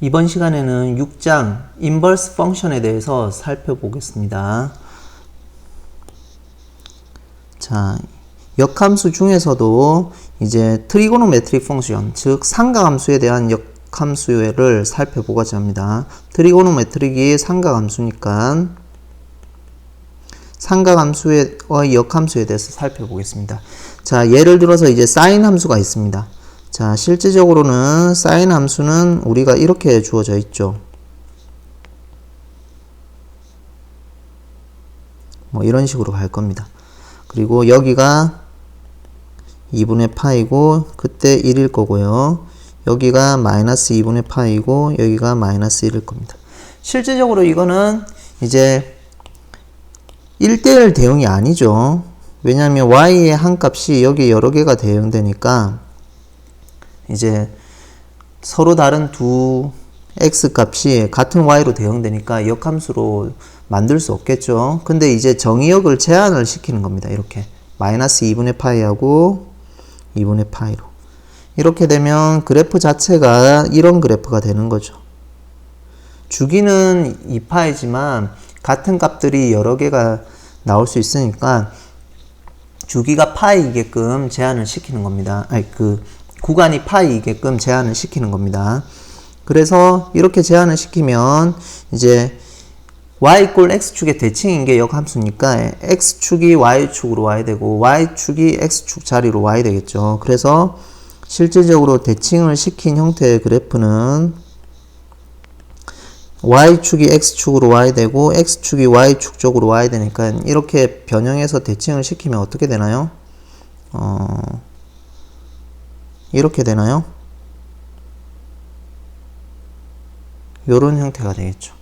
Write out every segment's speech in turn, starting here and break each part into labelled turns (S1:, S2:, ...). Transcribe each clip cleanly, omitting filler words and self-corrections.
S1: 이번 시간에는 6장 인버스 펑션에 대해서 살펴보겠습니다. 자, 역함수 중에서도 이제 트리고노메트릭 펑션, 즉 삼각함수에 대한 역함수를 살펴보고자 합니다. 트리고노메트릭이 삼각함수니까 삼각함수의 역함수에 대해서 살펴보겠습니다. 자, 예를 들어서 이제 사인 함수가 있습니다. 자, 실질적으로는 사인 함수는 우리가 이렇게 주어져 있죠. 뭐 이런 식으로 갈 겁니다. 그리고 여기가 2분의 파이고 그때 1일 거고요. 여기가 마이너스 2분의 파이고 여기가 마이너스 1일 겁니다. 실질적으로 이거는 이제 1대1 대응이 아니죠. 왜냐하면 y의 한 값이 여기 여러 개가 대응되니까 이제 서로 다른 두 x 값이 같은 y로 대응되니까 역함수로 만들 수 없겠죠. 근데 이제 정의역을 제한을 시키는 겁니다. 이렇게 마이너스 2분의 파이하고 2분의 파이로 이렇게 되면 그래프 자체가 이런 그래프가 되는 거죠. 주기는 2파이지만 같은 값들이 여러 개가 나올 수 있으니까 주기가 파이이게끔 제한을 시키는 겁니다. 구간이 파이이게끔 제한을 시키는 겁니다. 그래서 이렇게 제한을 시키면 이제 y = x축의 대칭인 게 역함수니까 x축이 y축으로 와야 되고 y축이 x축 자리로 와야 되겠죠. 그래서 실질적으로 대칭을 시킨 형태의 그래프는 y축이 x축으로 와야 되고 x축이 y축 쪽으로 와야 되니까 이렇게 변형해서 대칭을 시키면 어떻게 되나요? 이렇게 되나요? 요런 형태가 되겠죠.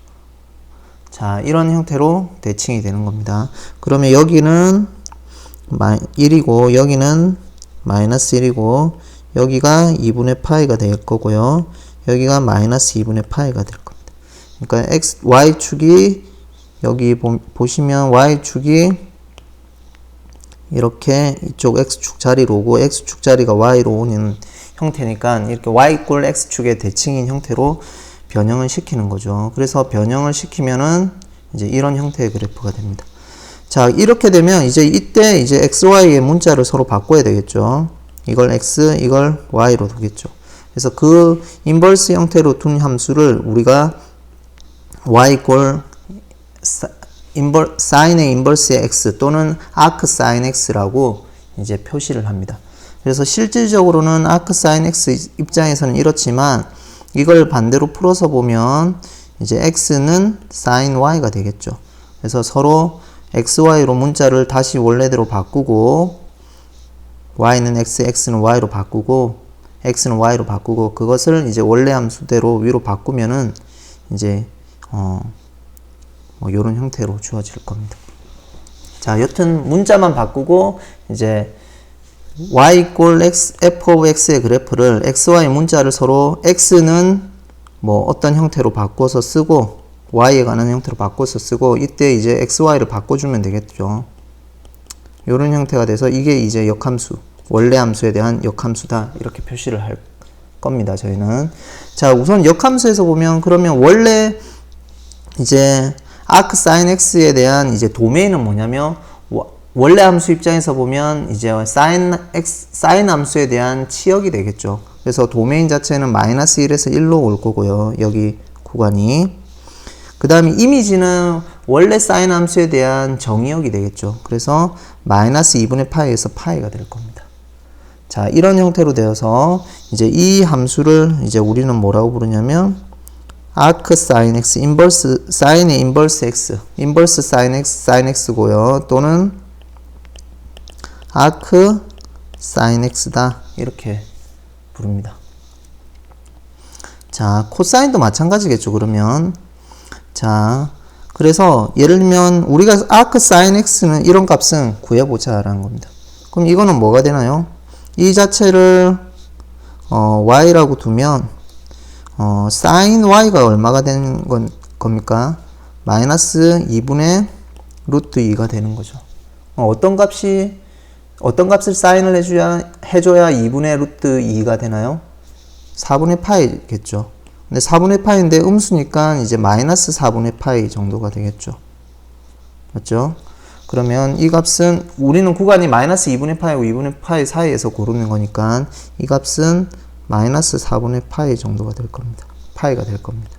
S1: 자, 이런 형태로 대칭이 되는 겁니다. 그러면 여기는 1이고 y기는 마이너스 1이고 여기가 2분의 파이가 될 거고요. 여기가 마이너스 2분의 파이가 될 겁니다. 그러니까 y축이 여기 보시면 y축이 이렇게 이쪽 x축 자리로 오고 x축 자리가 y로 오는 형태니까 이렇게 y = x축의 대칭인 형태로 변형을 시키는 거죠. 그래서 변형을 시키면은 이제 이런 형태의 그래프가 됩니다. 자, 이렇게 되면 이제 이때 이제 xy의 문자를 서로 바꿔야 되겠죠. 이걸 x, 이걸 y로 두겠죠. 그래서 그 인버스 형태로 둔 함수를 우리가 y = 사인의 인버스의 x 또는 아크 사인 x라고 이제 표시를 합니다. 그래서 실질적으로는 아크 사인 x 입장에서는 이렇지만 이걸 반대로 풀어서 보면 이제 x는 사인 y가 되겠죠. 그래서 서로 xy로 문자를 다시 원래대로 바꾸고 y는 x, x는 y로 바꾸고 x는 y로 바꾸고 그것을 이제 원래 함수대로 위로 바꾸면은 이제 뭐 요런 형태로 주어질 겁니다. 자, 여튼 문자만 바꾸고 이제 y = x, f of x의 그래프를 xy 문자를 서로 x는 뭐 어떤 형태로 바꿔서 쓰고 y에 관한 형태로 바꿔서 쓰고 이때 이제 xy를 바꿔주면 되겠죠. 요런 형태가 돼서 이게 이제 역함수, 원래 함수에 대한 역함수다 이렇게 표시를 할 겁니다. 저희는. 자, 우선 역함수에서 보면 그러면 원래 이제 아크 사인 x에 대한 이제 도메인은 뭐냐면 원래 함수 입장에서 보면 이제 사인 함수에 대한 치역이 되겠죠. 그래서 도메인 자체는 마이너스 1에서 1로 올 거고요. 여기 구간이. 그 다음에 이미지는 원래 사인 함수에 대한 정의역이 되겠죠. 그래서 마이너스 2분의 파이에서 파이가 될 겁니다. 자, 이런 형태로 되어서 이제 이 함수를 이제 우리는 뭐라고 부르냐면 아크 사인 x, 인버스, 사인의 인버스 x, 인버스 사인 x, 사인 x고요. 또는 아크 사인 x다. 이렇게 부릅니다. 자, 코사인도 마찬가지겠죠. 그러면. 자, 그래서 예를 들면 우리가 아크 사인 x는 이런 값은 구해보자 라는 겁니다. 그럼 이거는 뭐가 되나요? 이 자체를 y라고 두면 사인 y가 얼마가 되는 겁니까? 마이너스 2분의 루트 2가 되는 거죠. 어떤 값을 사인을 해줘야 2분의 루트 2가 되나요? 4분의 파이겠죠. 근데 4분의 파이인데 음수니까 이제 마이너스 4분의 파이 정도가 되겠죠. 맞죠? 그러면 이 값은 우리는 구간이 마이너스 2분의 파이고 2분의 파이 사이에서 고르는 거니까 이 값은 마이너스 4분의 파이 정도가 될 겁니다. 파이가 될 겁니다.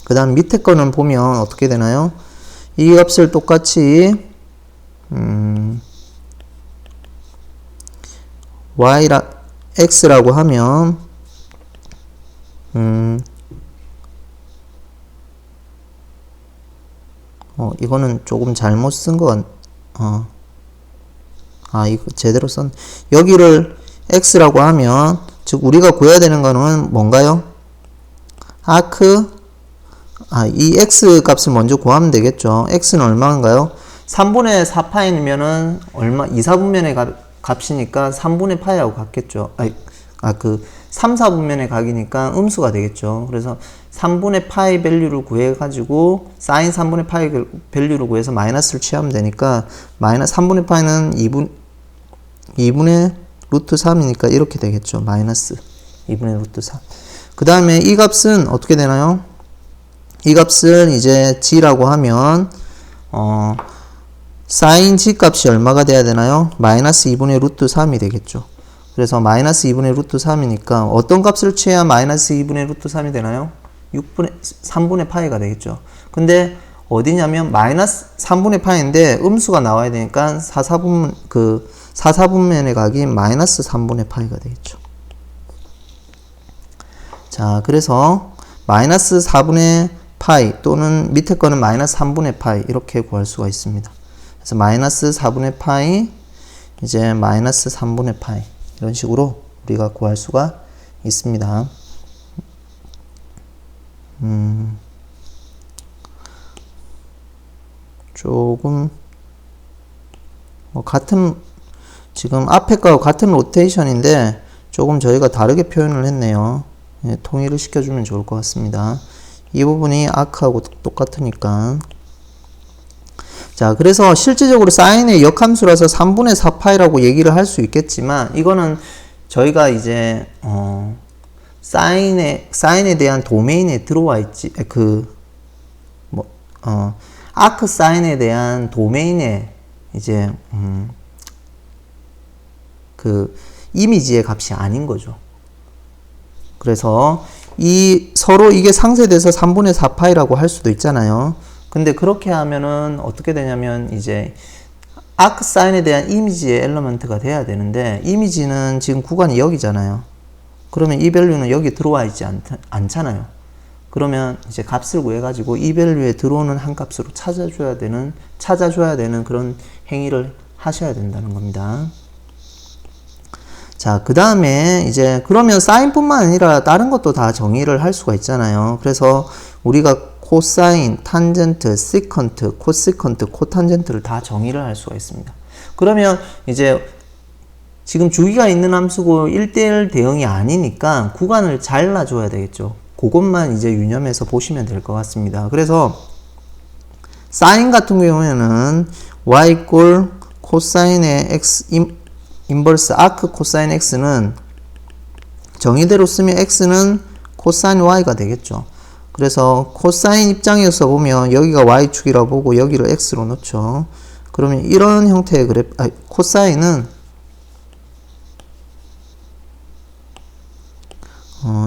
S1: 그 다음 밑에 거는 보면 어떻게 되나요? 이 값을 똑같이 x라고 하면 이거는 조금 잘못 쓴 건, 이거 제대로 썼, 여기를 x라고 하면, 즉, 우리가 구해야 되는 거는 뭔가요? 이 x 값을 먼저 구하면 되겠죠. x는 얼마인가요? 3분의 4파이면은 얼마, 2, 4분면의 값이니까 3분의 파이하고 같겠죠. 3, 4분면의 각이니까 음수가 되겠죠. 그래서 3분의 파이 밸류를 구해가지고 사인 3분의 파이 밸류를 구해서 마이너스를 취하면 되니까 마이너스 3분의 파이는 2분의 루트 3이니까 이렇게 되겠죠. 마이너스 2분의 루트 3. 그 다음에 이 값은 어떻게 되나요? 이 값은 이제 g라고 하면 사인 g 값이 얼마가 돼야 되나요? 마이너스 2분의 루트 3이 되겠죠. 그래서 마이너스 2분의 루트 3이니까 어떤 값을 취해야 마이너스 2분의 루트 3이 되나요? 3분의 파이가 되겠죠. 근데 어디냐면 마이너스 3분의 파이인데 음수가 나와야 되니까 4,4분면의 각이 마이너스 3분의 파이가 되겠죠. 자, 그래서 마이너스 4분의 파이 또는 밑에 거는 마이너스 3분의 파이 이렇게 구할 수가 있습니다. 그래서 마이너스 4분의 파이 이제 마이너스 3분의 파이 이런 식으로 우리가 구할 수가 있습니다. 조금 지금 앞에 거와 같은 로테이션인데 조금 저희가 다르게 표현을 했네요. 예, 통일을 시켜주면 좋을 것 같습니다. 이 부분이 아크하고 똑같으니까. 자, 그래서 실질적으로 사인의 역함수라서 3분의 4파이라고 얘기를 할 수 있겠지만, 이거는 저희가 이제, 사인에 대한 도메인에 들어와 있지, 아크 사인에 대한 도메인에 이제, 이미지의 값이 아닌 거죠. 그래서 서로 이게 상쇄돼서 3분의 4파이라고 할 수도 있잖아요. 근데 그렇게 하면은 어떻게 되냐면 이제 아크 사인에 대한 이미지의 엘리먼트가 돼야 되는데 이미지는 지금 구간이 여기잖아요. 그러면 이 밸류는 여기 들어와 있지 않잖아요. 그러면 이제 값을 구해가지고 이 밸류에 들어오는 한 값으로 찾아줘야 되는 그런 행위를 하셔야 된다는 겁니다. 자, 그 다음에 이제 그러면 사인뿐만 아니라 다른 것도 다 정의를 할 수가 있잖아요. 그래서 우리가 코사인, 탄젠트, 시컨트, 코시컨트, 코탄젠트를 다 정의를 할 수가 있습니다. 그러면 이제 지금 주기가 있는 함수고 1대1 대응이 아니니까 구간을 잘라줘야 되겠죠. 그것만 이제 유념해서 보시면 될 것 같습니다. 그래서 사인 같은 경우에는 y 이꼴 코사인의 x 인버스 아크 코사인 x는 정의대로 쓰면 x는 코사인 y가 되겠죠. 그래서 코사인 입장에서 보면 여기가 y축이라고 보고 여기를 x로 놓죠. 그러면 이런 형태의 코사인은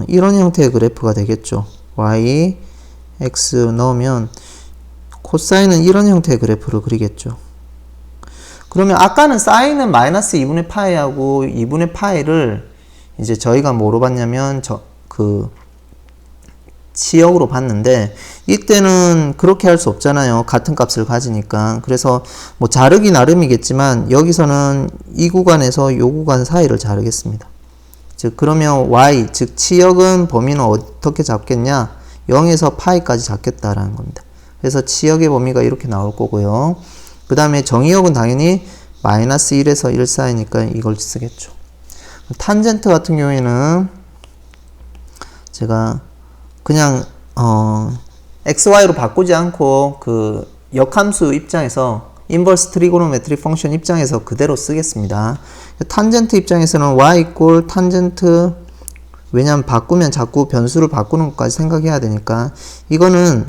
S1: 이런 형태의 그래프가 되겠죠. y, x 넣으면 코사인은 이런 형태의 그래프를 그리겠죠. 그러면 아까는 사인은 마이너스 2분의 파이하고 2분의 파이를 이제 저희가 뭐로 봤냐면 치역으로 봤는데 이때는 그렇게 할 수 없잖아요. 같은 값을 가지니까. 그래서 뭐 자르기 나름이겠지만 여기서는 이 구간에서 이 구간 사이를 자르겠습니다. 즉 그러면 y 즉 치역은 범위는 어떻게 잡겠냐? 0에서 파이까지 잡겠다라는 겁니다. 그래서 치역의 범위가 이렇게 나올 거고요. 그 다음에 정의역은 당연히 마이너스 1에서 1 사이니까 이걸 쓰겠죠. 탄젠트 같은 경우에는 제가 그냥 xy로 바꾸지 않고 그 역함수 입장에서 인버스 트리고노메트릭 펑션 입장에서 그대로 쓰겠습니다. 탄젠트 입장에서는 y 이꼴 탄젠트 왜냐면 바꾸면 자꾸 변수를 바꾸는 것까지 생각해야 되니까 이거는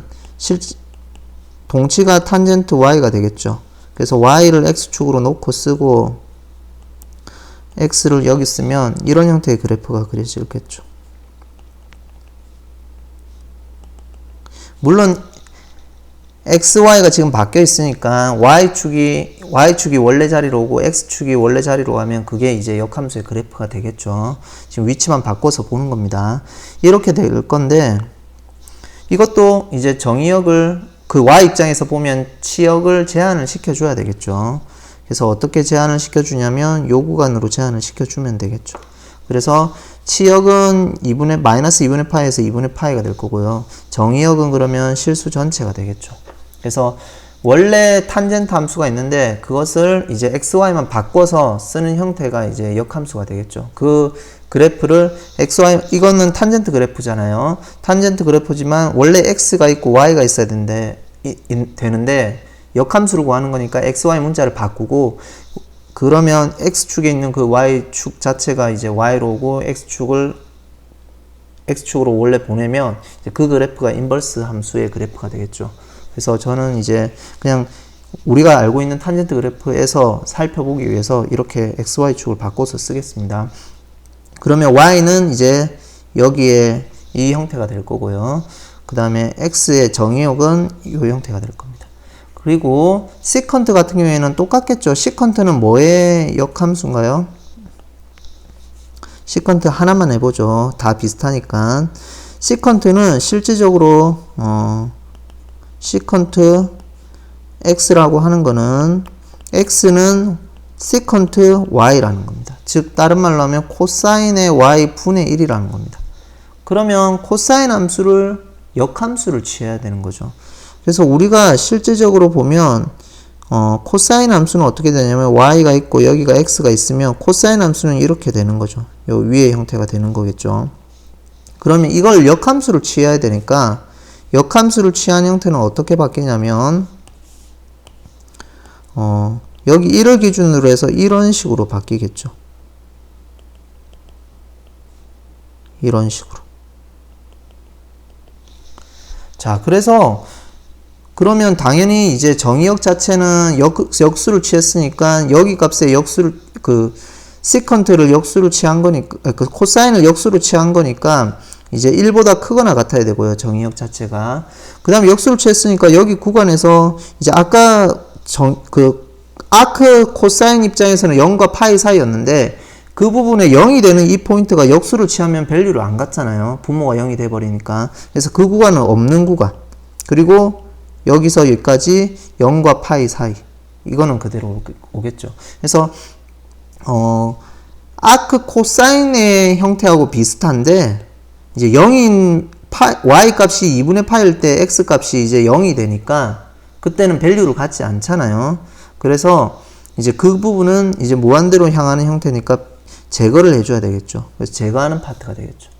S1: 동치가 탄젠트 y가 되겠죠. 그래서 y를 x축으로 놓고 쓰고 x를 여기 쓰면 이런 형태의 그래프가 그려지겠죠. 물론 xy가 지금 바뀌어 있으니까 y축이 원래 자리로 오고 x축이 원래 자리로 가면 그게 이제 역함수의 그래프가 되겠죠. 지금 위치만 바꿔서 보는 겁니다. 이렇게 될 건데 이것도 이제 정의역을 그 y 입장에서 보면 치역을 제한을 시켜줘야 되겠죠. 그래서 어떻게 제한을 시켜주냐면 요 구간으로 제한을 시켜주면 되겠죠. 그래서 치역은 마이너스 2분의 파이에서 2분의 파이가 될 거고요. 정의역은 그러면 실수 전체가 되겠죠. 그래서 원래 탄젠트 함수가 있는데 그것을 이제 xy만 바꿔서 쓰는 형태가 이제 역함수가 되겠죠. 그 그래프를 xy, 이거는 탄젠트 그래프잖아요. 탄젠트 그래프지만 원래 x가 있고 y가 있어야 되는데 역함수로 구하는 거니까 xy 문자를 바꾸고 그러면 x축에 있는 그 y축 자체가 이제 y로 오고 x축으로 원래 보내면 이제 그 그래프가 인버스 함수의 그래프가 되겠죠. 그래서 저는 이제 그냥 우리가 알고 있는 탄젠트 그래프에서 살펴보기 위해서 이렇게 xy축을 바꿔서 쓰겠습니다. 그러면 y는 이제 여기에 이 형태가 될 거고요. 그 다음에 x의 정의역은 이 형태가 될 겁니다. 그리고 시컨트 같은 경우에는 똑같겠죠. 시컨트는 뭐의 역함수인가요? 시컨트 하나만 해보죠. 다 비슷하니까. 시컨트는 실질적으로 시컨트 x라고 하는 거는 x는 시컨트 y라는 겁니다. 즉 다른 말로 하면 코사인의 y 분의 1이라는 겁니다. 그러면 코사인 함수를 역함수를 취해야 되는 거죠. 그래서 우리가 실제적으로 보면 코사인 함수는 어떻게 되냐면 y가 있고 여기가 x가 있으면 코사인 함수는 이렇게 되는 거죠. 요 위의 형태가 되는 거겠죠. 그러면 이걸 역함수를 취해야 되니까 역함수를 취한 형태는 어떻게 바뀌냐면 여기 1을 기준으로 해서 이런 식으로 바뀌겠죠. 이런 식으로. 자, 그래서 그러면 당연히 이제 정의역 자체는 역수를 취했으니까 여기 값에 역수를 시컨트를 역수를 취한 거니까 코사인을 역수로 취한 거니까 이제 1보다 크거나 같아야 되고요. 정의역 자체가. 그 다음에 역수를 취했으니까 여기 구간에서 이제 아까 아크 코사인 입장에서는 0과 파이 사이였는데 그 부분에 0이 되는 이 포인트가 역수를 취하면 밸류를 안 갖잖아요. 분모가 0이 돼버리니까. 그래서 그 구간은 없는 구간. 그리고 여기서 여기까지 0과 파이 사이. 이거는 그대로 오겠죠. 그래서 아크 코사인의 형태하고 비슷한데 이제 0인 y 값이 2분의 파일 때 x 값이 이제 0이 되니까 그때는 밸류를 갖지 않잖아요. 그래서 이제 그 부분은 이제 무한대로 향하는 형태니까 제거를 해줘야 되겠죠. 그래서 제거하는 파트가 되겠죠.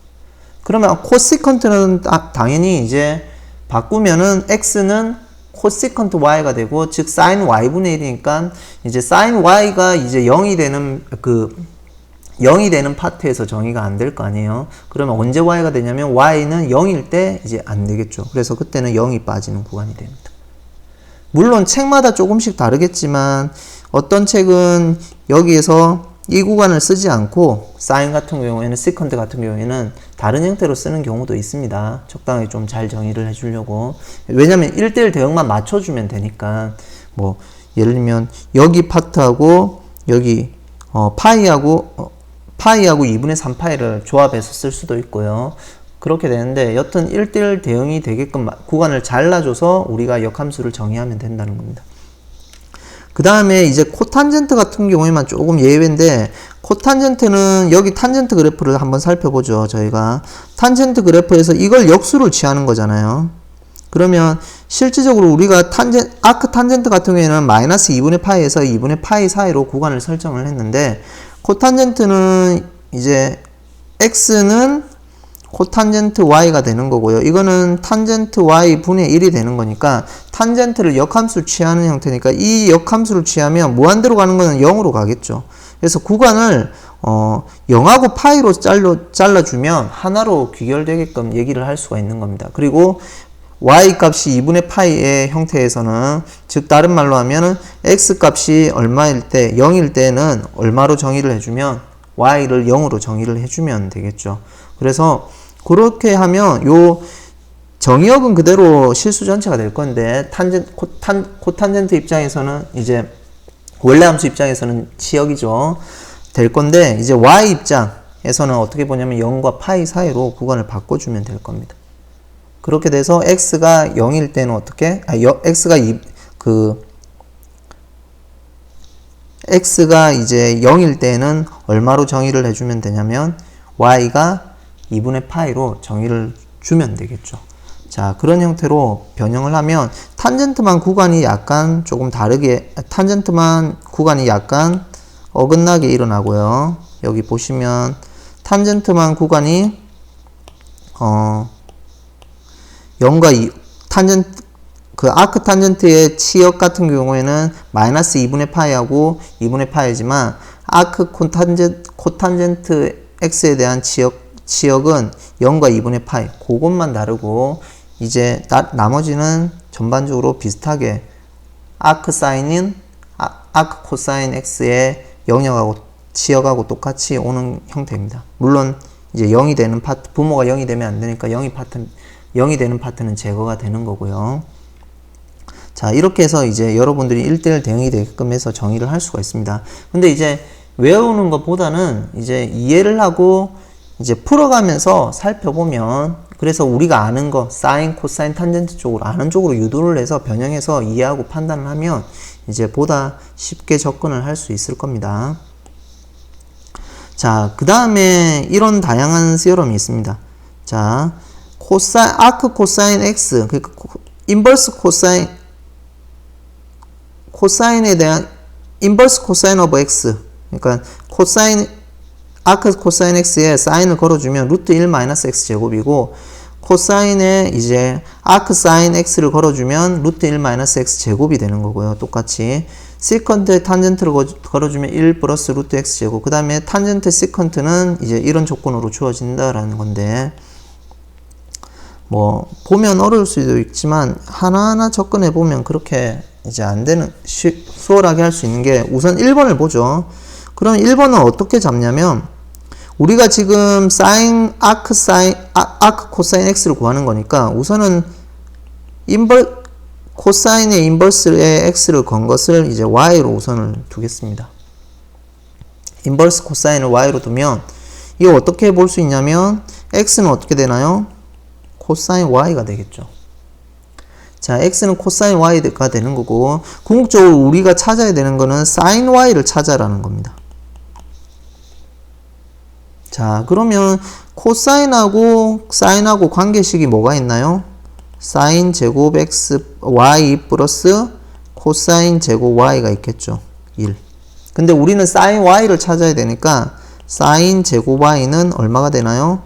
S1: 그러면 코시컨트는 당연히 이제 바꾸면은 x는 코시컨트 y가 되고 즉 sin y분의 1이니까 이제 sin y가 이제 0이 되는 파트에서 정의가 안 될 거 아니에요. 그러면 언제 y가 되냐면 y는 0일 때 이제 안 되겠죠. 그래서 그때는 0이 빠지는 구간이 됩니다. 물론 책마다 조금씩 다르겠지만 어떤 책은 여기에서 이 구간을 쓰지 않고 sin 같은 경우에는 secant 같은 경우에는 다른 형태로 쓰는 경우도 있습니다. 적당히 좀 잘 정의를 해주려고. 왜냐면 1대1 대응만 맞춰주면 되니까 뭐 예를 들면 여기 파트하고 여기 파이하고 2분의 3파이를 조합해서 쓸 수도 있고요. 그렇게 되는데 여튼 1대1 대응이 되게끔 구간을 잘라줘서 우리가 역함수를 정의하면 된다는 겁니다. 그 다음에 이제 코탄젠트 같은 경우에만 조금 예외인데 코탄젠트는 여기 탄젠트 그래프를 한번 살펴보죠. 저희가 탄젠트 그래프에서 이걸 역수를 취하는 거잖아요. 그러면 실질적으로 우리가 아크 탄젠트 같은 경우에는 마이너스 2분의 파이에서 2분의 파이 사이로 구간을 설정을 했는데 코탄젠트는 이제 x는 코탄젠트 y가 되는 거고요. 이거는 탄젠트 y 분의 1이 되는 거니까 탄젠트를 역함수를 취하는 형태니까 이 역함수를 취하면 무한대로 가는 거는 0으로 가겠죠. 그래서 구간을 0하고 파이로 잘라주면 하나로 귀결되게끔 얘기를 할 수가 있는 겁니다. 그리고 y 값이 2분의 파이의 형태에서는, 즉 다른 말로 하면은 x 값이 얼마일 때, 0일 때는 얼마로 정의를 해주면 y를 0으로 정의를 해주면 되겠죠. 그래서 그렇게 하면 요 정의역은 그대로 실수 전체가 될 건데, 코탄젠트 입장에서는 이제 원래 함수 입장에서는 치역이죠. 될 건데, 이제 y 입장에서는 어떻게 보냐면 0과 파이 사이로 구간을 바꿔주면 될 겁니다. 그렇게 돼서 x가 0일 때는 어떻게? x가 이제 0일 때는 얼마로 정의를 해주면 되냐면 y가 2분의 파이로 정의를 주면 되겠죠. 자, 그런 형태로 변형을 하면 탄젠트만 구간이 약간 조금 다르게, 탄젠트만 구간이 약간 어긋나게 일어나고요. 여기 보시면 탄젠트만 구간이 0과 2, 아크 탄젠트의 치역 같은 경우에는 마이너스 2분의 파이하고 2분의 파이지만, 아크 코탄젠트 x에 대한 치역은 0과 2분의 파이, 그것만 다르고, 이제 나머지는 전반적으로 비슷하게 아크 코사인 x의 영역하고 치역하고 똑같이 오는 형태입니다. 물론 이제 0이 되는 파트, 부모가 0이 되면 안 되니까 0이 되는 파트는 제거가 되는 거고요. 자, 이렇게 해서 이제 여러분들이 1대1 대응이 되게끔 해서 정의를 할 수가 있습니다. 근데 이제 외우는 것보다는 이제 이해를 하고 이제 풀어가면서 살펴보면, 그래서 우리가 아는 거, 사인, 코사인, 탄젠트 쪽으로 아는 쪽으로 유도를 해서 변형해서 이해하고 판단을 하면 이제 보다 쉽게 접근을 할 수 있을 겁니다. 자, 그 다음에 이런 다양한 시어럼이 있습니다. 자, 아크 코사인 x, 그러니까 인버스 코사인에 대한 인버스 코사인 오브 x, 그러니까 아크 코사인 x에 사인을 걸어주면 루트 1 마이너스 x 제곱이고, 코사인에 이제 아크 사인 x를 걸어주면 루트 1 마이너스 x 제곱이 되는 거고요. 똑같이 시컨트에 탄젠트를 걸어주면 1 플러스 루트 x 제곱, 그 다음에 탄젠트 시컨트는 이제 이런 조건으로 주어진다라는 건데, 뭐 보면 어려울 수도 있지만 하나하나 접근해 보면 그렇게 이제 안 되는, 수월하게 할 수 있는 게, 우선 1번을 보죠. 그럼 1번은 어떻게 잡냐면, 우리가 지금 아크 코사인 x를 구하는 거니까 우선은 코사인의 인버스의 x를 건 것을 이제 y로 우선을 두겠습니다. 인버스 코사인을 y로 두면 이거 어떻게 볼 수 있냐면, x는 어떻게 되나요? 코사인 y가 되겠죠. 자, x는 코사인 y가 되는 거고, 궁극적으로 우리가 찾아야 되는 거는 사인 y를 찾아라는 겁니다. 자, 그러면 코사인하고 사인하고 관계식이 뭐가 있나요? 사인 제곱 x y 플러스 코사인 제곱 y가 있겠죠. 1. 근데 우리는 사인 y를 찾아야 되니까 사인 제곱 y는 얼마가 되나요?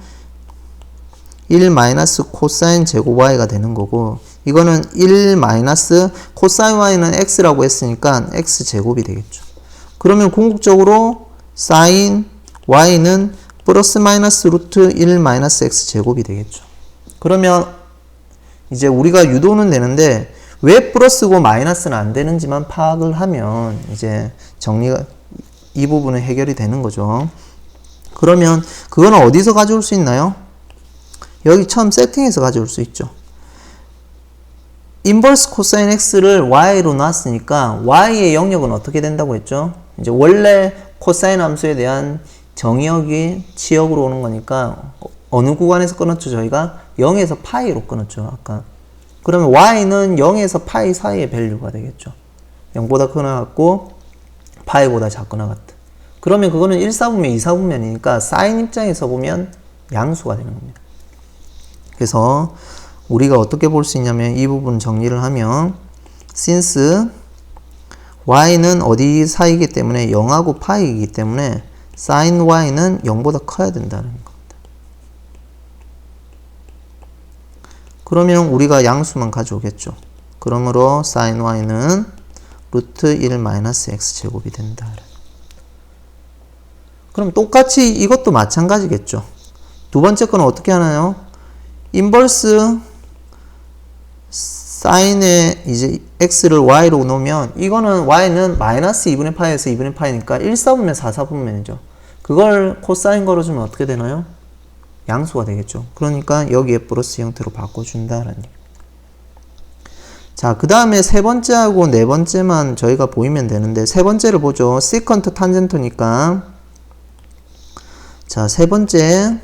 S1: 1 마이너스 코사인 제곱 y가 되는 거고, 이거는 1 마이너스 코사인 y는 x라고 했으니까 x 제곱이 되겠죠. 그러면 궁극적으로 사인 y는 플러스 마이너스 루트 1 마이너스 x 제곱이 되겠죠. 그러면 이제 우리가 유도는 되는데 왜 플러스고 마이너스는 안 되는지만 파악을 하면 이제 정리가, 이 부분은 해결이 되는 거죠. 그러면 그거는 어디서 가져올 수 있나요? 여기 처음 세팅에서 가져올 수 있죠. 인버스 코사인 x를 y로 놨으니까 y의 영역은 어떻게 된다고 했죠? 이제 원래 코사인 함수에 대한 정의역이 치역으로 오는 거니까 어느 구간에서 끊었죠? 저희가 0에서 파이로 끊었죠, 아까. 그러면 y는 0에서 파이 사이의 밸류가 되겠죠. 0보다 크나갔고 파이보다 작거나같다. 그러면 그거는 1사분면 2사분면이니까 사인 입장에서 보면 양수가 되는 겁니다. 그래서 우리가 어떻게 볼 수 있냐면, 이 부분 정리를 하면 since y는 어디 사이이기 때문에 0하고 파이이기 때문에 sin y는 0보다 커야 된다는 겁니다. 그러면 우리가 양수만 가져오겠죠. 그러므로 sin y는 루트 1 마이너스 x 제곱이 된다. 그럼 똑같이 이것도 마찬가지겠죠. 두 번째 거는 어떻게 하나요? 인버스 사인에 이제 x를 y로 놓으면 이거는 y는 마이너스 2분의 파이에서 2분의 파이니까 1사분면 4사분면이죠. 그걸 코사인 걸어주면 어떻게 되나요? 양수가 되겠죠. 그러니까 여기에 플러스 형태로 바꿔준다라는 얘기. 자, 그 다음에 세 번째하고 네 번째만 저희가 보이면 되는데, 세 번째를 보죠. 시컨트 탄젠트니까. 자, 세 번째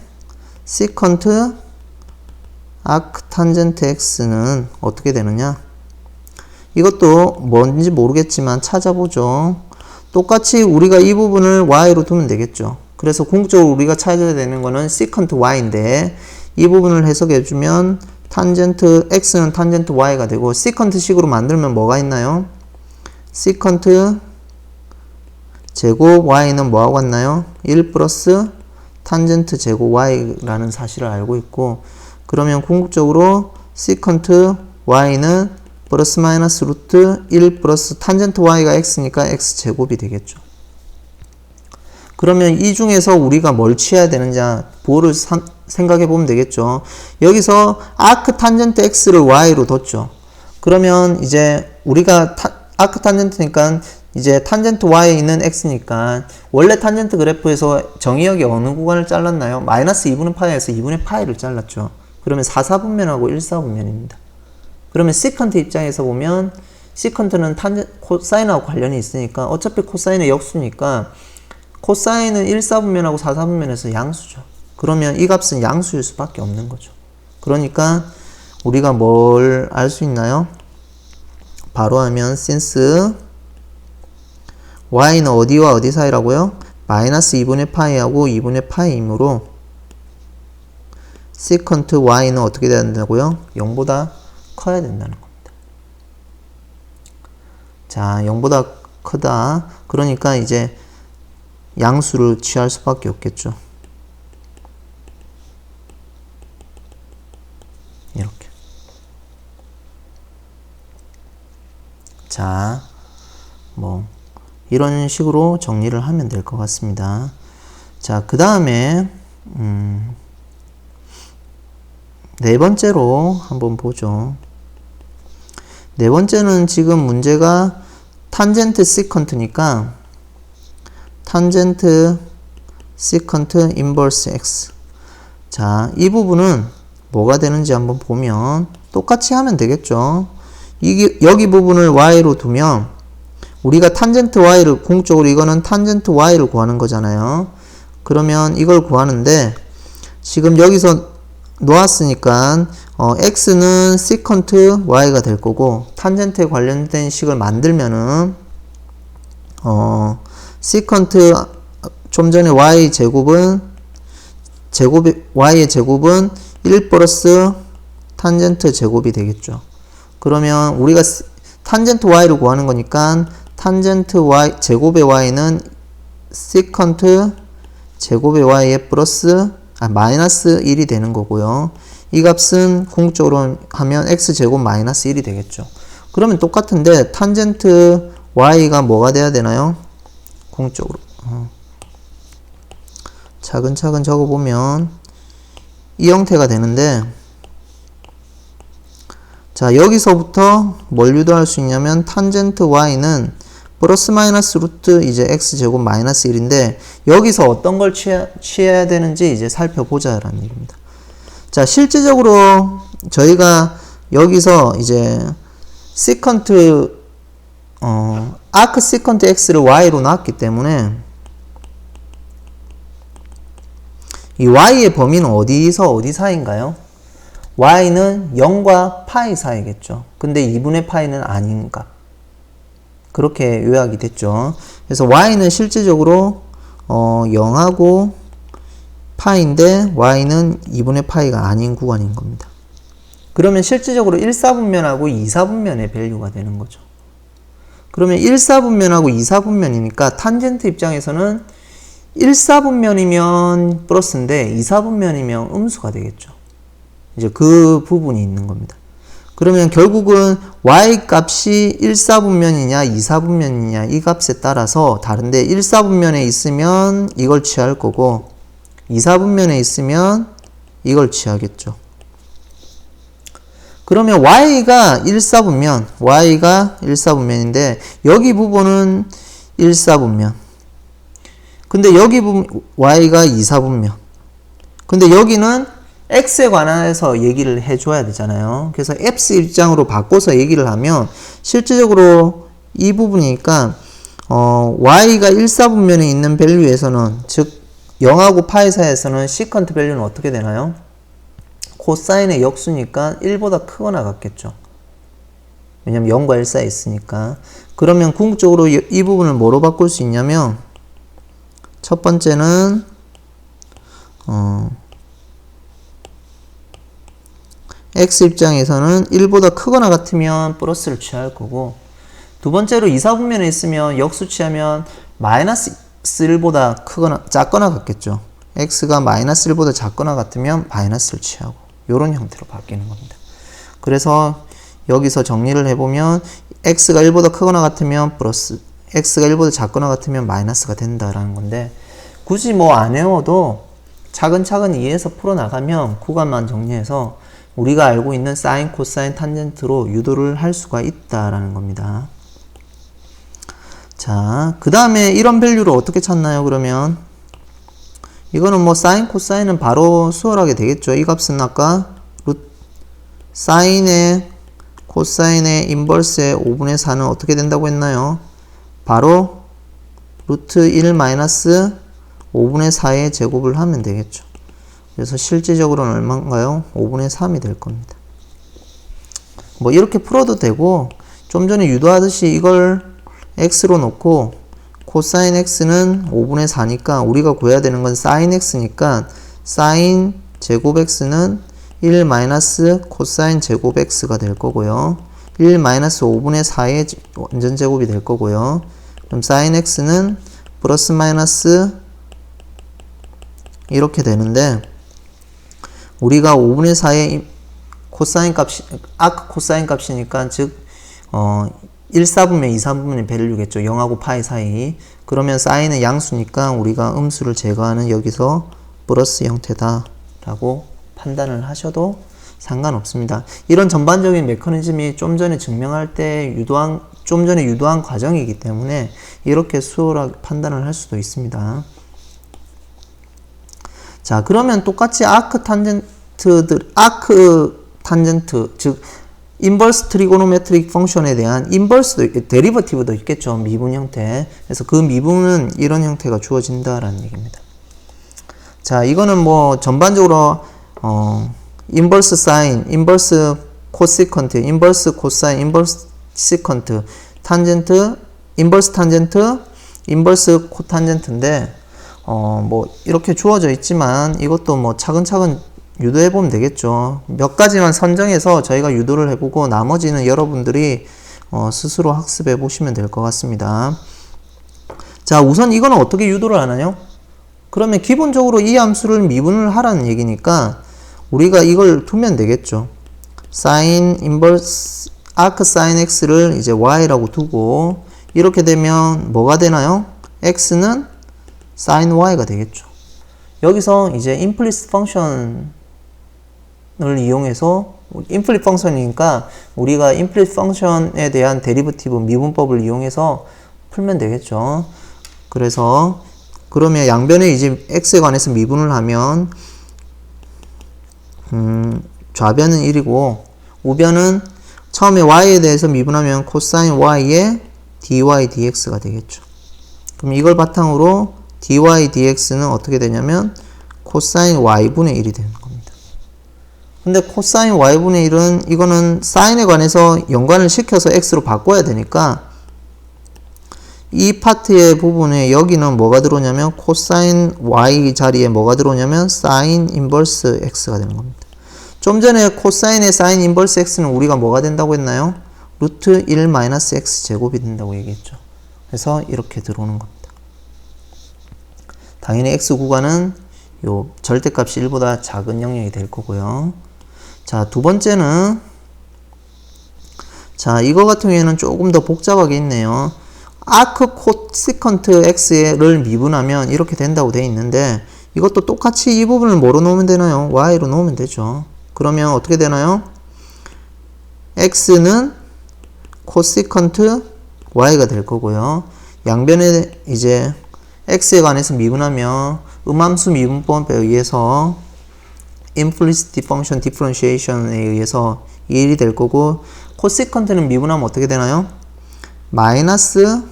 S1: 시컨트 아크 탄젠트 x는 어떻게 되느냐? 이것도 뭔지 모르겠지만 찾아보죠. 똑같이 우리가 이 부분을 y로 두면 되겠죠. 그래서 궁극적으로 우리가 찾아야 되는 거는 시컨트 y인데, 이 부분을 해석해주면 탄젠트 x는 탄젠트 y가 되고, 시컨트 식으로 만들면 뭐가 있나요? 시컨트 제곱 y는 뭐하고 같나요? 1 플러스 탄젠트 제곱 y라는 사실을 알고 있고, 그러면 궁극적으로 시컨트 y는 플러스 마이너스 루트 1 플러스 탄젠트 y가 x니까 x 제곱이 되겠죠. 그러면 이 중에서 우리가 뭘 취해야 되는지 부호를 생각해 보면 되겠죠. 여기서 아크 탄젠트 x를 y로 뒀죠. 그러면 이제 우리가 아크 탄젠트니까 이제 탄젠트 y에 있는 x니까 원래 탄젠트 그래프에서 정의역이 어느 구간을 잘랐나요? 마이너스 2분의 파이에서 2분의 파이를 잘랐죠. 그러면 4사분면하고 1사분면입니다. 그러면 시컨트 입장에서 보면 시컨트는 코사인하고 관련이 있으니까 어차피 코사인의 역수니까 코사인은 1사분면하고 4사분면에서 양수죠. 그러면 이 값은 양수일 수밖에 없는 거죠. 그러니까 우리가 뭘 알 수 있나요? 바로 하면 since y는 어디와 어디 사이라고요? 마이너스 2분의 파이하고 2분의 파이이므로 시컨트 y는 어떻게 돼야 된다고요? 0보다 커야 된다는 겁니다. 자, 0보다 크다. 그러니까 이제 양수를 취할 수밖에 없겠죠. 이렇게. 자, 뭐 이런 식으로 정리를 하면 될 것 같습니다. 자, 그 다음에 네 번째로 한번 보죠. 네 번째는 지금 문제가 탄젠트 시컨트니까 탄젠트 시컨트 인버스 x. 자, 이 부분은 뭐가 되는지 한번 보면 똑같이 하면 되겠죠. 여기 부분을 y로 두면 우리가 탄젠트 y를 궁극적으로 이거는 탄젠트 y를 구하는 거잖아요. 그러면 이걸 구하는데 지금 여기서 놓았으니까 x는 시컨트 y가 될 거고, 탄젠트에 관련된 식을 만들면은 시컨트 좀 전에 y의 제곱은 y의 제곱은 1 플러스 탄젠트 제곱이 되겠죠. 그러면 우리가 탄젠트 y를 구하는 거니까 탄젠트 y 제곱의 y는 시컨트 제곱의 y에 플러스 마이너스 1이 되는 거고요. 이 값은 궁극적으로 하면 x제곱 마이너스 1이 되겠죠. 그러면 똑같은데 탄젠트 y가 뭐가 돼야 되나요? 궁극적으로 차근차근 적어보면 이 형태가 되는데, 자, 여기서부터 뭘 유도할 수 있냐면 탄젠트 y는 플러스 마이너스 루트 이제 x제곱 마이너스 1인데 여기서 어떤 걸 취해야 되는지 이제 살펴보자라는 얘기입니다. 자, 실제적으로 저희가 여기서 이제 시컨트 아크 시컨트 x를 y로 놨기 때문에 이 y의 범위는 어디서 어디 사이인가요? y는 0과 파이 사이겠죠. 근데 2분의 파이는 아닌 값. 그렇게 요약이 됐죠. 그래서 y는 실제적으로 0하고 파인데 y는 2분의 파이가 아닌 구간인 겁니다. 그러면 실제적으로 1사분면하고 2사분면의 밸류가 되는 거죠. 그러면 1사분면하고 2사분면이니까 탄젠트 입장에서는 1사분면이면 플러스인데 2사분면이면 음수가 되겠죠. 이제 그 부분이 있는 겁니다. 그러면 결국은 y 값이 1사분면이냐 2사분면이냐 이 값에 따라서 다른데 1사분면에 있으면 이걸 취할 거고 2사분면에 있으면 이걸 취하겠죠. 그러면 y가 1사분면인데 여기 부분은 1사분면. 근데 여기 부분 y가 2사분면. 근데 여기는 x에 관해서 얘기를 해줘야 되잖아요. 그래서 x 입장으로 바꿔서 얘기를 하면 실질적으로 이 부분이니까 y가 1사분면에 있는 밸류에서는 즉 0하고 파이 사이에서는 시컨트 밸류는 어떻게 되나요? 코사인의 역수니까 1보다 크거나 같겠죠. 왜냐면 0과 1 사이에 있으니까. 그러면 궁극적으로 이 부분을 뭐로 바꿀 수 있냐면 첫 번째는 x 입장에서는 1보다 크거나 같으면 플러스를 취할 거고 두 번째로 2사분면에 있으면 역수 취하면 마이너스 1보다 크거나 작거나 같겠죠. x가 마이너스 1보다 작거나 같으면 마이너스를 취하고 이런 형태로 바뀌는 겁니다. 그래서 여기서 정리를 해보면 x가 1보다 크거나 같으면 플러스, x가 1보다 작거나 같으면 마이너스가 된다라는 건데 굳이 뭐 안 외워도 차근차근 이해해서 풀어나가면 구간만 정리해서 우리가 알고 있는 사인, 코사인, 탄젠트로 유도를 할 수가 있다라는 겁니다. 자, 그 다음에 이런 밸류를 어떻게 찾나요? 그러면 이거는 뭐 사인, 코사인은 바로 수월하게 되겠죠. 이 값은 아까 사인의 코사인의 인버스의 5분의 4는 어떻게 된다고 했나요? 바로 루트 1 마이너스 5분의 4의 제곱을 하면 되겠죠. 그래서 실질적으로는 얼마인가요? 5분의 3이 될 겁니다. 뭐 이렇게 풀어도 되고 좀 전에 유도하듯이 이걸 x로 놓고 코사인 x는 5분의 4니까 우리가 구해야 되는 건 사인 x니까 사인 제곱 x는 1 마이너스 코사인 제곱 x가 될 거고요. 1 마이너스 5분의 4의 완전 제곱이 될 거고요. 그럼 사인 x는 플러스 마이너스 이렇게 되는데 우리가 5분의 4의 코사인 값이 아크 코사인 값이니까 즉 1사분면 2사분면의 밸류겠죠. 0하고 파이 사이. 그러면 사인은 양수니까 우리가 음수를 제거하는 여기서 플러스 형태다 라고 판단을 하셔도 상관없습니다. 이런 전반적인 메커니즘이 좀 전에 증명할 때 좀 전에 유도한 과정이기 때문에 이렇게 수월하게 판단을 할 수도 있습니다. 자, 그러면 똑같이 아크 탄젠트, 즉 인버스 트리고노메트릭 펑션에 대한 인버스도 데리버티브도 있겠죠. 미분 형태. 그래서 그 미분은 이런 형태가 주어진다라는 얘기입니다. 자, 이거는 뭐 전반적으로 인버스 사인, 인버스 코시컨트, 인버스 코사인, 인버스 시컨트, 탄젠트, 인버스 탄젠트, 인버스 코탄젠트인데 뭐 이렇게 주어져 있지만 이것도 뭐 차근차근 유도해 보면 되겠죠. 몇 가지만 선정해서 저희가 유도를 해보고 나머지는 여러분들이 스스로 학습해 보시면 될 것 같습니다. 자, 우선 이거는 어떻게 유도를 하나요? 그러면 기본적으로 이 함수를 미분을 하라는 얘기니까 우리가 이걸 두면 되겠죠. 사인 인버스 아크 사인 x를 이제 y라고 두고 이렇게 되면 뭐가 되나요? x는 사인 y가 되겠죠. 여기서 이제 임플리시트 펑션을 이용해서 임플리트 펑션이니까 우리가 임플리트 펑션에 대한 데리버티브 미분법을 이용해서 풀면 되겠죠. 그래서 그러면 양변에 이제 x에 관해서 미분을 하면 좌변은 1이고 우변은 처음에 y에 대해서 미분하면 코사인 y의 dy dx가 되겠죠. 그럼 이걸 바탕으로 dy dx는 어떻게 되냐면 코사인 y분의 1이 되는 겁니다. 근데 코사인 y분의 1은 이거는 사인에 관해서 연관을 시켜서 x로 바꿔야 되니까 이 파트의 부분에 여기는 뭐가 들어오냐면 코사인 y 자리에 뭐가 들어오냐면 사인 인버스 x가 되는 겁니다. 좀 전에 코사인의 사인 인버스 x는 우리가 뭐가 된다고 했나요? 루트 1 마이너스 x 제곱이 된다고 얘기했죠. 그래서 이렇게 들어오는 겁니다. 당연히 x 구간은 요 절대값이 1보다 작은 영역이 될 거고요. 자, 두 번째는 자, 이거 같은 경우에는 조금 더 복잡하게 있네요. 아크 코시컨트 x를 미분하면 이렇게 된다고 되어 있는데 이것도 똑같이 이 부분을 뭐로 놓으면 되나요? y로 놓으면 되죠. 그러면 어떻게 되나요? x는 코시컨트 y가 될 거고요. 양변에 이제 x에 관해서 미분하면 음함수 미분법에 의해서 implicit function differentiation에 의해서 1이 될 거고, 코시컨트는 미분하면 어떻게 되나요? 마이너스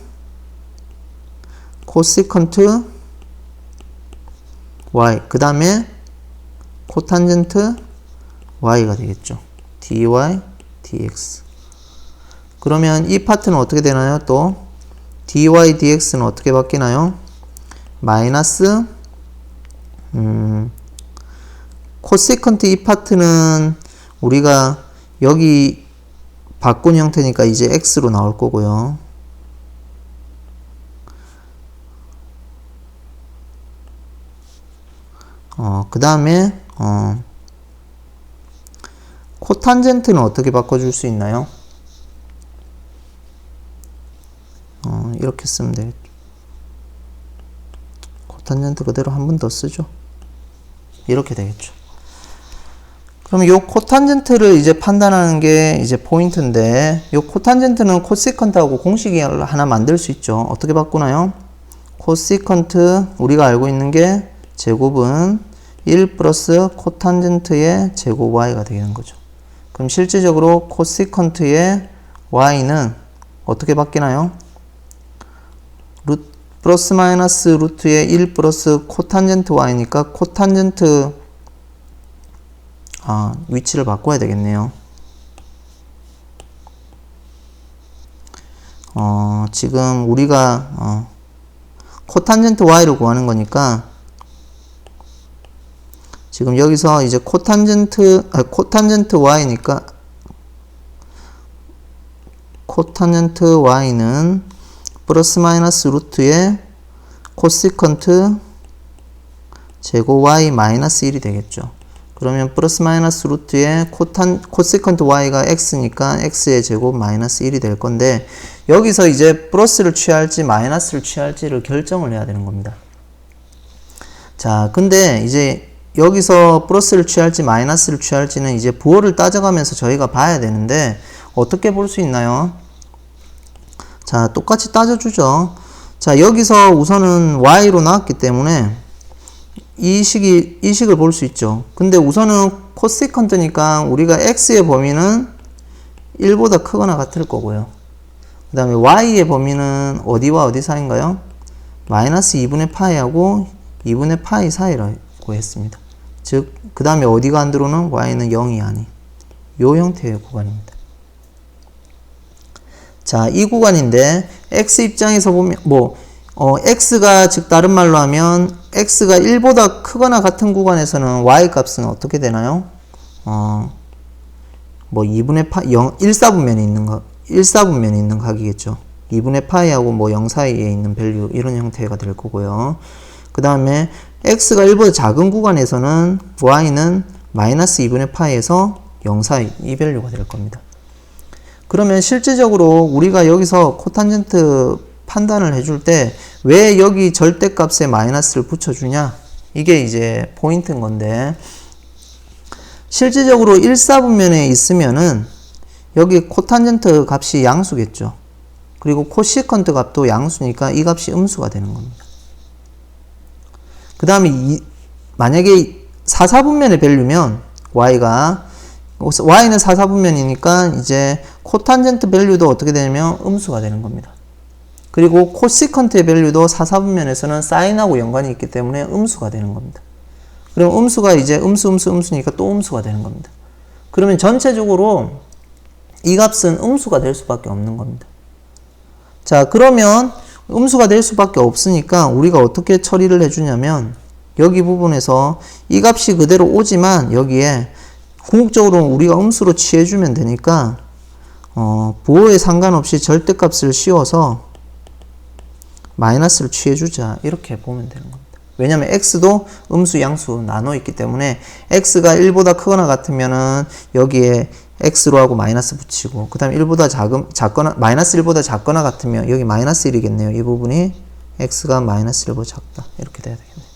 S1: 코시컨트 y, 그 다음에 코탄젠트 y가 되겠죠. dy dx. 그러면 이 파트는 어떻게 되나요? 또 dy dx는 어떻게 바뀌나요? 마이너스 코시컨트 이 파트는 우리가 여기 바꾼 형태니까 이제 x로 나올 거고요. 그 다음에 코탄젠트는 어떻게 바꿔줄 수 있나요? 이렇게 쓰면 되겠죠. 코탄젠트 그대로 한 번 더 쓰죠. 이렇게 되겠죠. 그럼 요 코탄젠트를 이제 판단하는 게 이제 포인트인데, 요 코탄젠트는 코시컨트하고 공식이 하나 만들 수 있죠. 어떻게 바꾸나요? 코시컨트, 우리가 알고 있는 게 제곱은 1 플러스 코탄젠트의 제곱 y가 되는 거죠. 그럼 실질적으로 코시컨트의 y는 어떻게 바뀌나요? 플러스 마이너스 루트의 1 플러스 코탄젠트 y니까 코탄젠트 위치를 바꿔야 되겠네요. 지금 우리가 코탄젠트 y를 구하는 거니까 지금 여기서 이제 코탄젠트 y니까 코탄젠트 y는 플러스 마이너스 루트의 코시컨트 제곱 y 마이너스 1이 되겠죠. 그러면 플러스 마이너스 루트의 코시컨트 y가 x니까 x의 제곱 마이너스 1이 될 건데, 여기서 이제 플러스를 취할지 마이너스를 취할지를 결정을 해야 되는 겁니다. 자, 근데 이제 여기서 플러스를 취할지 마이너스를 취할지는 이제 부호를 따져가면서 저희가 봐야 되는데, 어떻게 볼 수 있나요? 자, 똑같이 따져주죠. 자, 여기서 우선은 y로 나왔기 때문에 이 식을 볼 수 있죠. 근데 우선은 코시컨트니까 우리가 x의 범위는 1보다 크거나 같을 거고요. 그 다음에 y의 범위는 어디와 어디 사이인가요? 마이너스 2분의 파이하고 2분의 파이 사이라고 했습니다. 즉, 그 다음에 어디가 안 들어오는? y는 0이 아닌 요 형태의 구간입니다. 자, 이 구간인데 x 입장에서 보면 x가 즉 다른 말로 하면 x가 1보다 크거나 같은 구간에서는 y 값은 어떻게 되나요? 2분의 파 1사분면에 있는 각이겠죠. 2분의 파이하고 0 사이에 있는 밸류, 이런 형태가 될 거고요. 그 다음에 x가 1보다 작은 구간에서는 y는 마이너스 2분의 파이에서 0 사이, 이 밸류가 될 겁니다. 그러면 실질적으로 우리가 여기서 코탄젠트 판단을 해줄 때 왜 여기 절대값에 마이너스를 붙여주냐? 이게 이제 포인트인 건데, 실질적으로 1사분면에 있으면은 여기 코탄젠트 값이 양수겠죠. 그리고 코시컨트 값도 양수니까 이 값이 음수가 되는 겁니다. 그 다음에 만약에 4사분면의 밸류면 y는 4사분면이니까 이제 코탄젠트 밸류도 어떻게 되냐면 음수가 되는 겁니다. 그리고 코시컨트의 밸류도 4사분면에서는 사인하고 연관이 있기 때문에 음수가 되는 겁니다. 그럼 음수가 이제 음수니까 또 음수가 되는 겁니다. 그러면 전체적으로 이 값은 음수가 될 수밖에 없는 겁니다. 자, 그러면 음수가 될 수밖에 없으니까 우리가 어떻게 처리를 해주냐면, 여기 부분에서 이 값이 그대로 오지만 여기에 궁극적으로 우리가 음수로 취해주면 되니까 부호에 상관없이 절대값을 씌워서 마이너스를 취해주자, 이렇게 보면 되는 겁니다. 왜냐면 x도 음수 양수 나눠 있기 때문에 x가 1보다 크거나 같으면은 여기에 x로 하고 마이너스 붙이고 그 다음에 1보다 작거나 마이너스 1보다 작거나 같으면 여기 마이너스 1이겠네요. 이 부분이 x가 마이너스 1보다 작다 이렇게 돼야 되겠네요.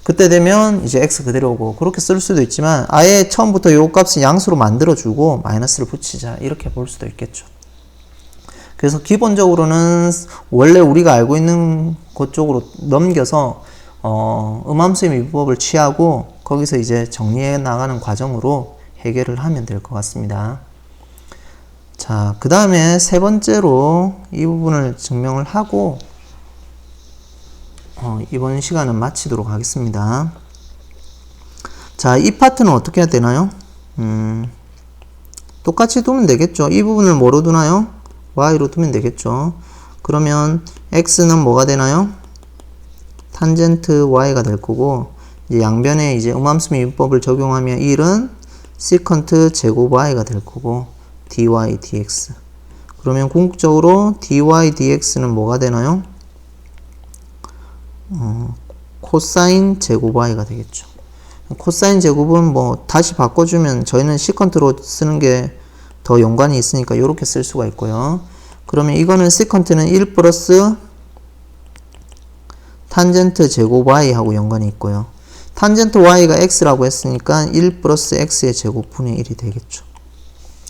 S1: 그때 되면 이제 x 그대로 오고 그렇게 쓸 수도 있지만 아예 처음부터 요 값을 양수로 만들어주고 마이너스를 붙이자 이렇게 볼 수도 있겠죠. 그래서 기본적으로는 원래 우리가 알고 있는 것 쪽으로 넘겨서 음함수의 미분법을 취하고 거기서 이제 정리해 나가는 과정으로 해결을 하면 될 것 같습니다. 자, 그 다음에 세 번째로 이 부분을 증명을 하고 이번 시간은 마치도록 하겠습니다. 자, 이 파트는 어떻게 해야 되나요? 똑같이 두면 되겠죠. 이 부분을 뭐로 두나요? y로 두면 되겠죠. 그러면 x는 뭐가 되나요? 탄젠트 y가 될 거고 이제 양변에 이제 음함수 미분법을 적용하면 1은 시컨트 제곱 y가 될 거고 dy dx. 그러면 궁극적으로 dy dx는 뭐가 되나요? 코사인 제곱 y가 되겠죠. 코사인 제곱은 뭐 다시 바꿔주면 저희는 시컨트로 쓰는 게 더 연관이 있으니까 이렇게 쓸 수가 있고요. 그러면 이거는 시컨트는 1 플러스 탄젠트 제곱 y하고 연관이 있고요. 탄젠트 y가 x라고 했으니까 1 플러스 x의 제곱분의 1이 되겠죠.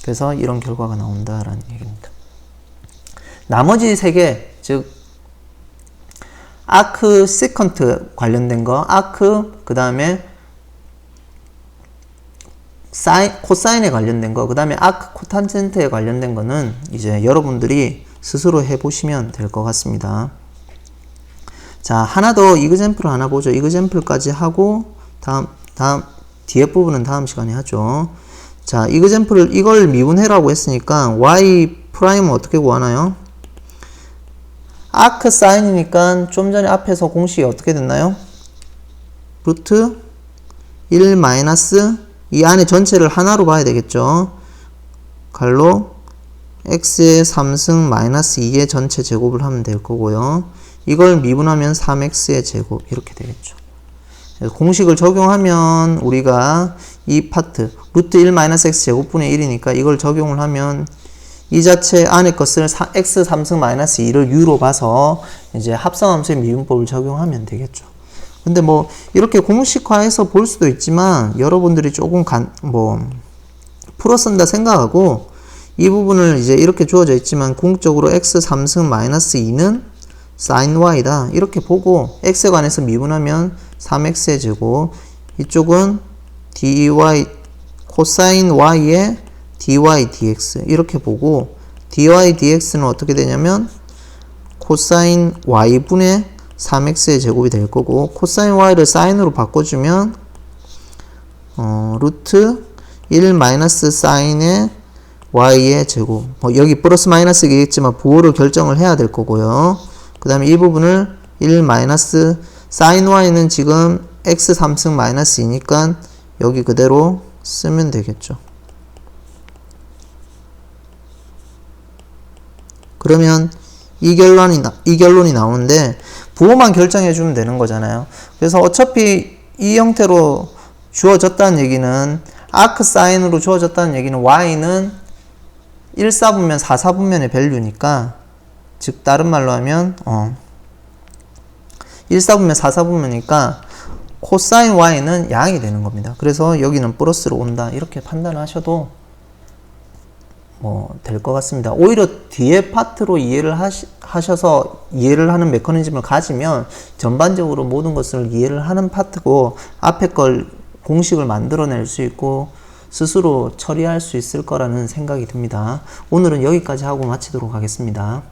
S1: 그래서 이런 결과가 나온다라는 얘기입니다. 나머지 세 개, 즉 아크 시컨트 관련된 거, 아크 그 다음에 코사인에 관련된 거, 그 다음에 아크 코탄젠트에 관련된 거는 이제 여러분들이 스스로 해보시면 될 것 같습니다. 자, 하나 더 이그젬플 하나 보죠. 이그젬플까지 하고 뒤에 부분은 다음 시간에 하죠. 자, 이그젬플을 이걸 미분해라고 했으니까 y 프라임은 어떻게 구하나요? 아크 사인이니까 좀 전에 앞에서 공식이 어떻게 됐나요? 루트 1 마이너스 이 안에 전체를 하나로 봐야 되겠죠. 갈로 x의 3승 마이너스 2의 전체 제곱을 하면 될 거고요. 이걸 미분하면 3x의 제곱 이렇게 되겠죠. 공식을 적용하면 우리가 이 파트 루트 1 마이너스 x 제곱분의 1이니까 이걸 적용을 하면 이 자체 안에 것을 x 3승 마이너스 2를 u로 봐서 이제 합성함수의 미분법을 적용하면 되겠죠. 근데 뭐 이렇게 공식화해서 볼 수도 있지만 여러분들이 조금 풀어 쓴다 생각하고 이 부분을 이제 이렇게 주어져 있지만 궁극적으로 x 3승 마이너스 2는 sin y다 이렇게 보고 x에 관해서 미분하면 3x의 제곱 이쪽은 dy 코사인 y의 dy dx 이렇게 보고 dy dx는 어떻게 되냐면 코사인 y분의 3x의 제곱이 될 거고 코사인 y를 사인으로 바꿔주면 루트 1 마이너스 사인의 y의 제곱 여기 플러스 마이너스겠지만 부호를 결정을 해야 될 거고요. 그 다음에 이 부분을 1 마이너스 사인 y는 지금 x 3승 마이너스 2니까 여기 그대로 쓰면 되겠죠. 그러면 이 결론이 나오는데 부호만 결정해 주면 되는 거잖아요. 그래서 어차피 이 형태로 주어졌다는 얘기는 아크 사인으로 주어졌다는 얘기는 y는 1사분면 4사분면의 밸류니까 즉 다른 말로 하면 1사분면 4사분면이니까 코사인 y는 양이 되는 겁니다. 그래서 여기는 플러스로 온다 이렇게 판단하셔도 될 것 같습니다. 오히려 뒤에 파트로 이해를 하셔서 이해를 하는 메커니즘을 가지면 전반적으로 모든 것을 이해를 하는 파트고 앞에 걸 공식을 만들어낼 수 있고 스스로 처리할 수 있을 거라는 생각이 듭니다. 오늘은 여기까지 하고 마치도록 하겠습니다.